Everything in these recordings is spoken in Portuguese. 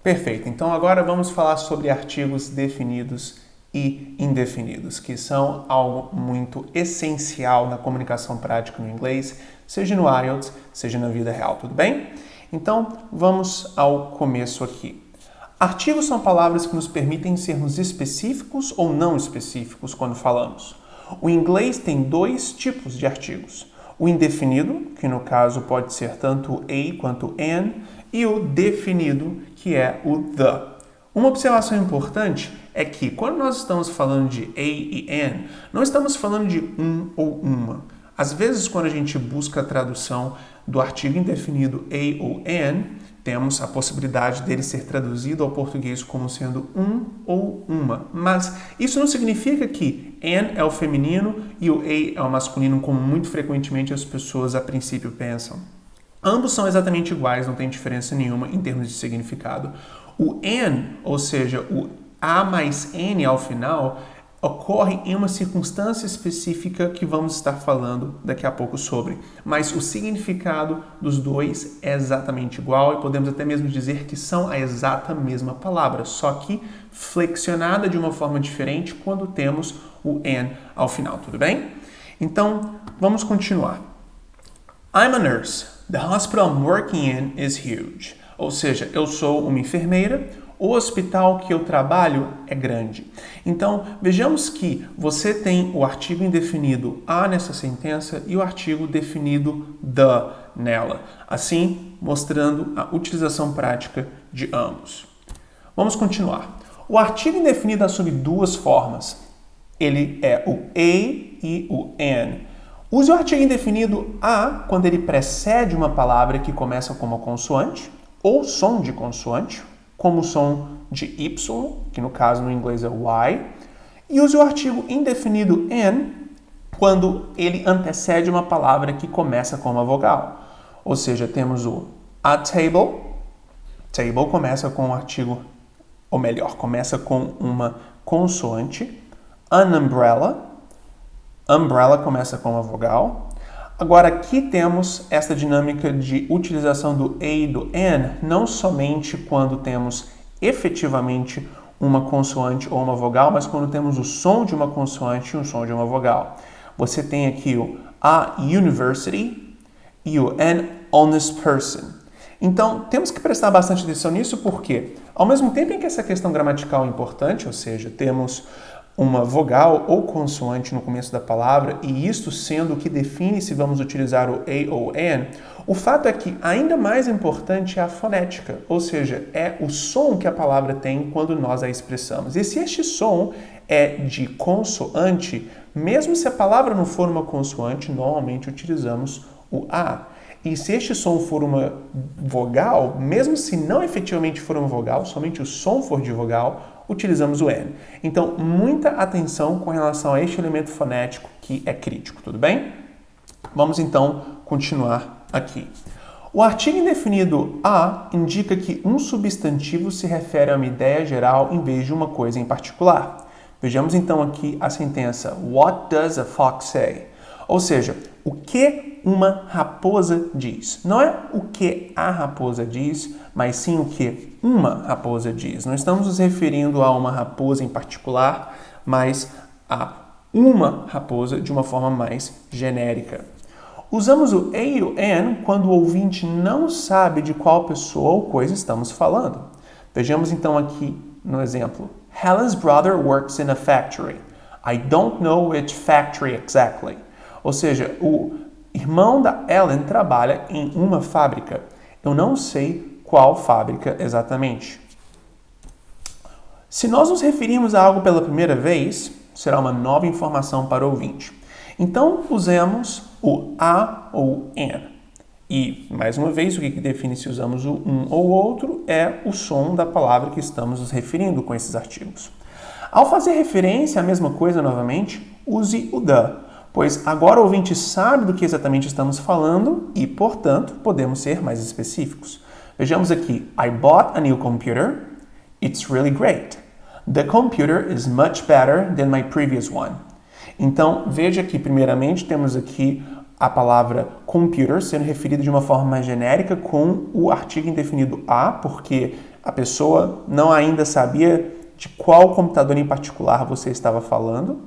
Perfeito. Então agora vamos falar sobre artigos definidos e indefinidos, que são algo muito essencial na comunicação prática no inglês, seja no IELTS, seja na vida real, tudo bem? Então vamos ao começo aqui. Artigos são palavras que nos permitem sermos específicos ou não específicos quando falamos. O inglês tem dois tipos de artigos. O indefinido, que no caso pode ser tanto a quanto an, e o definido, que é o the. Uma observação importante é que quando nós estamos falando de a e an, não estamos falando de um ou uma. Às vezes, quando a gente busca a tradução do artigo indefinido a ou an, temos a possibilidade dele ser traduzido ao português como sendo um ou uma. Mas isso não significa que an é o feminino e o a é o masculino, como muito frequentemente as pessoas a princípio pensam. Ambos são exatamente iguais, não tem diferença nenhuma em termos de significado. O an, ou seja, o a mais n ao final, ocorre em uma circunstância específica que vamos estar falando daqui a pouco sobre. Mas o significado dos dois é exatamente igual e podemos até mesmo dizer que são a exata mesma palavra, só que flexionada de uma forma diferente quando temos o an ao final, tudo bem? Então, vamos continuar. I'm a nurse. The hospital I'm working in is huge. Ou seja, eu sou uma enfermeira, o hospital que eu trabalho é grande. Então, vejamos que você tem o artigo indefinido a nessa sentença e o artigo definido the nela. Assim, mostrando a utilização prática de ambos. Vamos continuar. O artigo indefinido assume duas formas. Ele é o a e o an. Use o artigo indefinido a quando ele precede uma palavra que começa com uma consoante ou som de consoante, como o som de Y, que no caso no inglês é Y. E use o artigo indefinido an quando ele antecede uma palavra que começa com uma vogal. Ou seja, temos o a table. Table começa com um artigo, ou melhor, começa com uma consoante. An umbrella. Umbrella começa com uma vogal. Agora, aqui temos essa dinâmica de utilização do a e do an, não somente quando temos efetivamente uma consoante ou uma vogal, mas quando temos o som de uma consoante e o som de uma vogal. Você tem aqui o a university e o an honest person. Então, temos que prestar bastante atenção nisso porque, ao mesmo tempo em que essa questão gramatical é importante, ou seja, temos uma vogal ou consoante no começo da palavra, e isto sendo o que define se vamos utilizar o a ou an, o fato é que ainda mais importante é a fonética, ou seja, é o som que a palavra tem quando nós a expressamos. E se este som é de consoante, mesmo se a palavra não for uma consoante, normalmente utilizamos o a. E se este som for uma vogal, mesmo se não efetivamente for uma vogal, somente o som for de vogal, utilizamos o an. Então, muita atenção com relação a este elemento fonético que é crítico, tudo bem? Vamos então continuar aqui. O artigo indefinido a indica que um substantivo se refere a uma ideia geral em vez de uma coisa em particular. Vejamos então aqui a sentença What does a fox say? Ou seja, o que uma raposa diz. Não é o que a raposa diz, mas sim o que uma raposa diz. Não estamos nos referindo a uma raposa em particular, mas a uma raposa de uma forma mais genérica. Usamos o a e o an quando o ouvinte não sabe de qual pessoa ou coisa estamos falando. Vejamos então aqui no exemplo. Helen's brother works in a factory. I don't know which factory exactly. Ou seja, o irmão da Ellen trabalha em uma fábrica. Eu não sei qual fábrica exatamente. Se nós nos referirmos a algo pela primeira vez, será uma nova informação para o ouvinte. Então, usemos o a ou an. E, mais uma vez, o que define se usamos o um ou outro é o som da palavra que estamos nos referindo com esses artigos. Ao fazer referência à mesma coisa novamente, use o the. Pois agora o ouvinte sabe do que exatamente estamos falando e, portanto, podemos ser mais específicos. Vejamos aqui. I bought a new computer. It's really great. The computer is much better than my previous one. Então, veja que, primeiramente, temos aqui a palavra computer sendo referida de uma forma mais genérica com o artigo indefinido a, porque a pessoa não ainda sabia de qual computador em particular você estava falando,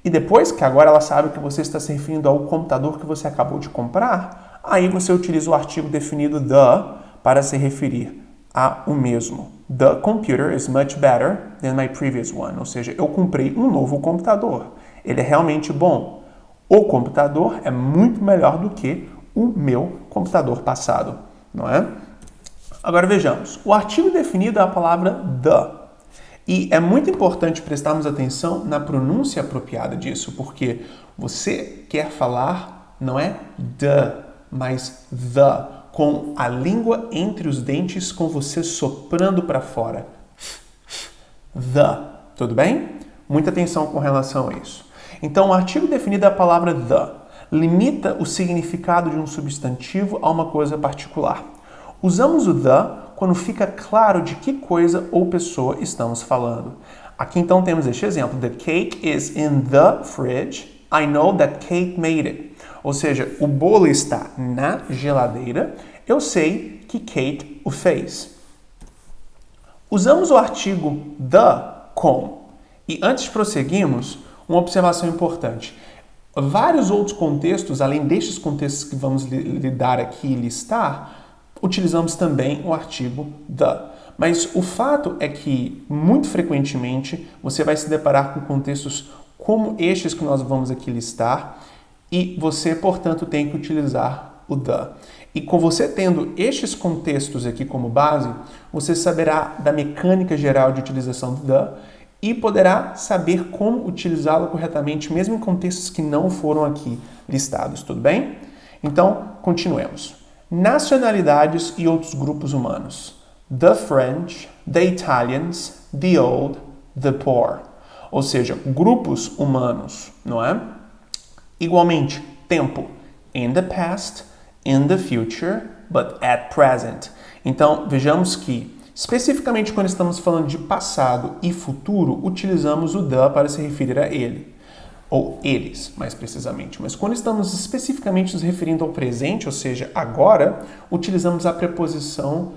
e depois que agora ela sabe que você está se referindo ao computador que você acabou de comprar, aí você utiliza o artigo definido the para se referir a o mesmo. The computer is much better than my previous one. Ou seja, eu comprei um novo computador. Ele é realmente bom. O computador é muito melhor do que o meu computador passado, não é? Agora vejamos. O artigo definido é a palavra the. E é muito importante prestarmos atenção na pronúncia apropriada disso, porque você quer falar não é the, mas the, com a língua entre os dentes, com você soprando para fora. The, tudo bem? Muita atenção com relação a isso. Então, o artigo definido é a palavra the. Limita o significado de um substantivo a uma coisa particular. Usamos o the quando fica claro de que coisa ou pessoa estamos falando. Aqui então temos este exemplo. The cake is in the fridge. I know that Kate made it. Ou seja, o bolo está na geladeira. Eu sei que Kate o fez. Usamos o artigo the com. E antes de prosseguirmos, uma observação importante. Vários outros contextos, além destes contextos que vamos lidar aqui e listar, utilizamos também o artigo the. Mas o fato é que, muito frequentemente, você vai se deparar com contextos como estes que nós vamos aqui listar e você, portanto, tem que utilizar o the. E com você tendo estes contextos aqui como base, você saberá da mecânica geral de utilização do the e poderá saber como utilizá-lo corretamente, mesmo em contextos que não foram aqui listados, tudo bem? Então, continuemos. Nacionalidades e outros grupos humanos. The French, the Italians, the old, the poor. Ou seja, grupos humanos, não é? Igualmente, tempo. In the past, in the future, but at present. Então, vejamos que, especificamente quando estamos falando de passado e futuro, utilizamos o the para se referir a ele. Ou eles, mais precisamente. Mas quando estamos especificamente nos referindo ao presente, ou seja, agora, utilizamos a preposição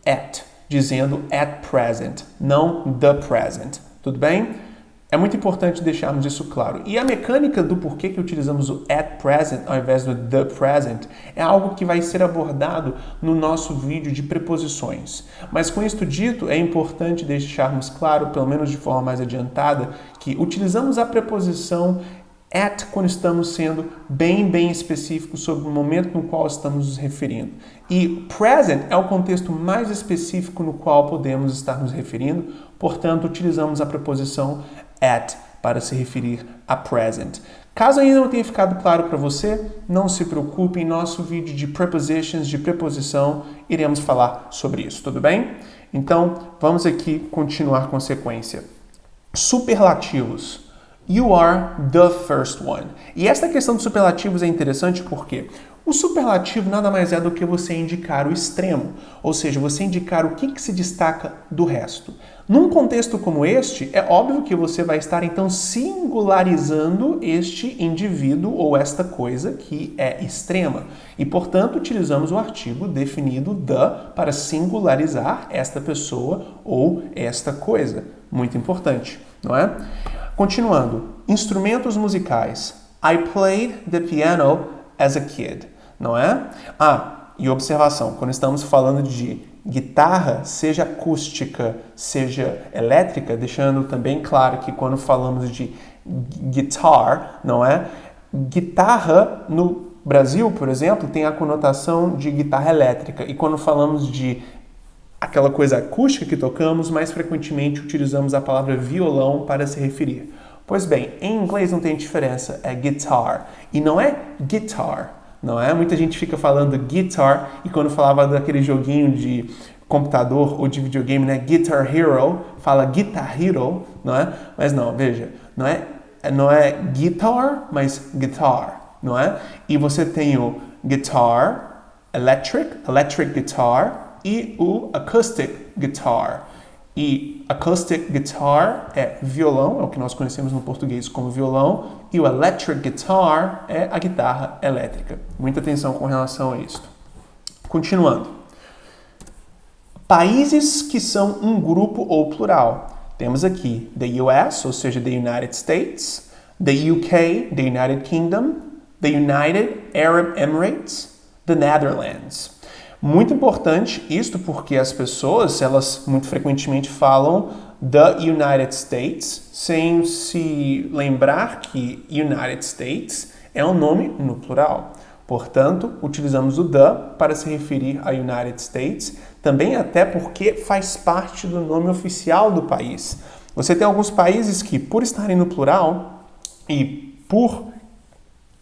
at, dizendo at present, não the present. Tudo bem? É muito importante deixarmos isso claro. E a mecânica do porquê que utilizamos o at present ao invés do the present é algo que vai ser abordado no nosso vídeo de preposições. Mas com isto dito, é importante deixarmos claro, pelo menos de forma mais adiantada, que utilizamos a preposição at quando estamos sendo bem específicos sobre o momento no qual estamos nos referindo. E present é o contexto mais específico no qual podemos estar nos referindo, portanto, utilizamos a preposição at para se referir a present. Caso ainda não tenha ficado claro para você, não se preocupe, em nosso vídeo de prepositions, de preposição, iremos falar sobre isso, tudo bem? Então, vamos aqui continuar com a sequência. Superlativos. You are the first one. E esta questão dos superlativos é interessante porque o superlativo nada mais é do que você indicar o extremo, ou seja, você indicar o que se destaca do resto. Num contexto como este, é óbvio que você vai estar então singularizando este indivíduo ou esta coisa que é extrema. E, portanto, utilizamos o artigo definido the para singularizar esta pessoa ou esta coisa. Muito importante, não é? Continuando, instrumentos musicais. I played the piano as a kid, não é? E observação, quando estamos falando de guitarra, seja acústica, seja elétrica, deixando também claro que quando falamos de guitar, não é? Guitarra no Brasil, por exemplo, tem a conotação de guitarra elétrica. E quando falamos de aquela coisa acústica que tocamos, mais frequentemente utilizamos a palavra violão para se referir. Pois bem, em inglês não tem diferença, é guitar. E não é guitar, não é? Muita gente fica falando guitar e quando falava daquele joguinho de computador ou de videogame, né? Guitar Hero, fala Guitar Hero, não é? Mas não, veja, não é guitar, mas guitar, não é? E você tem o guitar, electric guitar, e o acoustic guitar. E acoustic guitar é violão, é o que nós conhecemos no português como violão, e o electric guitar é a guitarra elétrica. Muita atenção com relação a isso. Continuando. Países que são um grupo ou plural. Temos aqui the US, ou seja, the United States, the UK, the United Kingdom, the United Arab Emirates, the Netherlands. Muito importante isto porque as pessoas, elas muito frequentemente falam the United States sem se lembrar que United States é um nome no plural. Portanto, utilizamos o the para se referir a United States, também até porque faz parte do nome oficial do país. Você tem alguns países que, por estarem no plural e por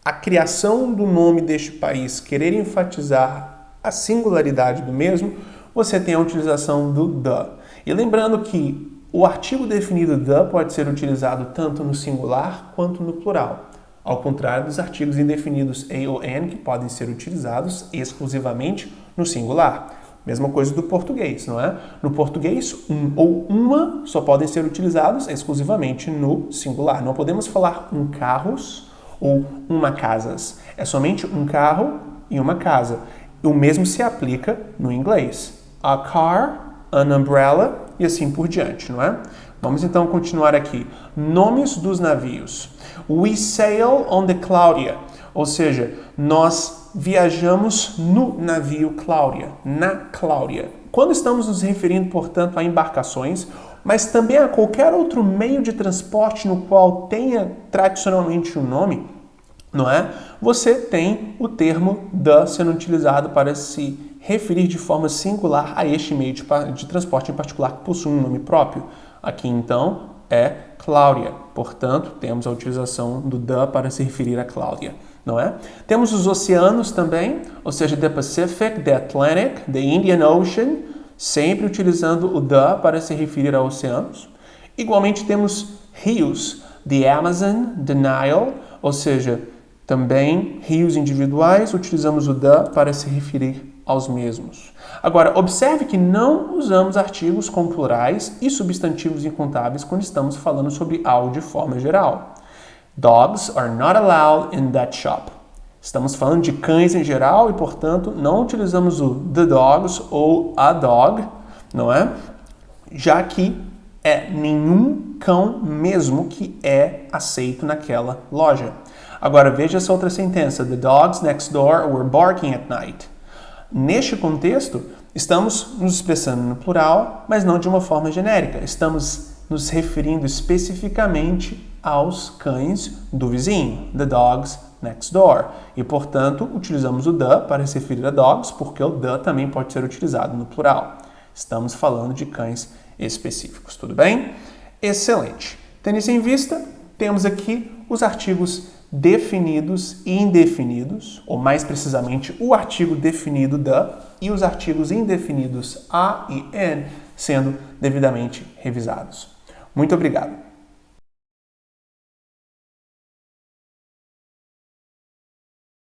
a criação do nome deste país querer enfatizar a singularidade do mesmo, você tem a utilização do the. E lembrando que o artigo definido the pode ser utilizado tanto no singular quanto no plural. Ao contrário dos artigos indefinidos a ou an, que podem ser utilizados exclusivamente no singular. Mesma coisa do português, não é? No português, um ou uma só podem ser utilizados exclusivamente no singular. Não podemos falar um carros ou uma casas. É somente um carro e uma casa. O mesmo se aplica no inglês. A car, an umbrella e assim por diante, não é? Vamos então continuar aqui. Nomes dos navios. We sail on the Claudia, ou seja, nós viajamos no navio Cláudia, na Cláudia. Quando estamos nos referindo, portanto, a embarcações, mas também a qualquer outro meio de transporte no qual tenha tradicionalmente um nome, não é? Você tem o termo the sendo utilizado para se referir de forma singular a este meio de transporte em particular que possui um nome próprio. Aqui, então, é Cláudia. Portanto, temos a utilização do the para se referir a Cláudia, não é? Temos os oceanos também, ou seja, the Pacific, the Atlantic, the Indian Ocean, sempre utilizando o the para se referir a oceanos. Igualmente temos rios, the Amazon, the Nile, ou seja, também rios individuais, utilizamos o the para se referir aos mesmos. Agora, observe que não usamos artigos com plurais e substantivos incontáveis quando estamos falando sobre algo de forma geral. Dogs are not allowed in that shop. Estamos falando de cães em geral e, portanto, não utilizamos o the dogs ou a dog, não é? Já que é nenhum cão mesmo que é aceito naquela loja. Agora, veja essa outra sentença. The dogs next door were barking at night. Neste contexto, estamos nos expressando no plural, mas não de uma forma genérica. Estamos nos referindo especificamente aos cães do vizinho, the dogs next door. E, portanto, utilizamos o the para se referir a dogs, porque o the também pode ser utilizado no plural. Estamos falando de cães específicos, tudo bem? Excelente. Tendo isso em vista, temos aqui os artigos definidos e indefinidos, ou mais precisamente o artigo definido the e os artigos indefinidos a e an sendo devidamente revisados. Muito obrigado.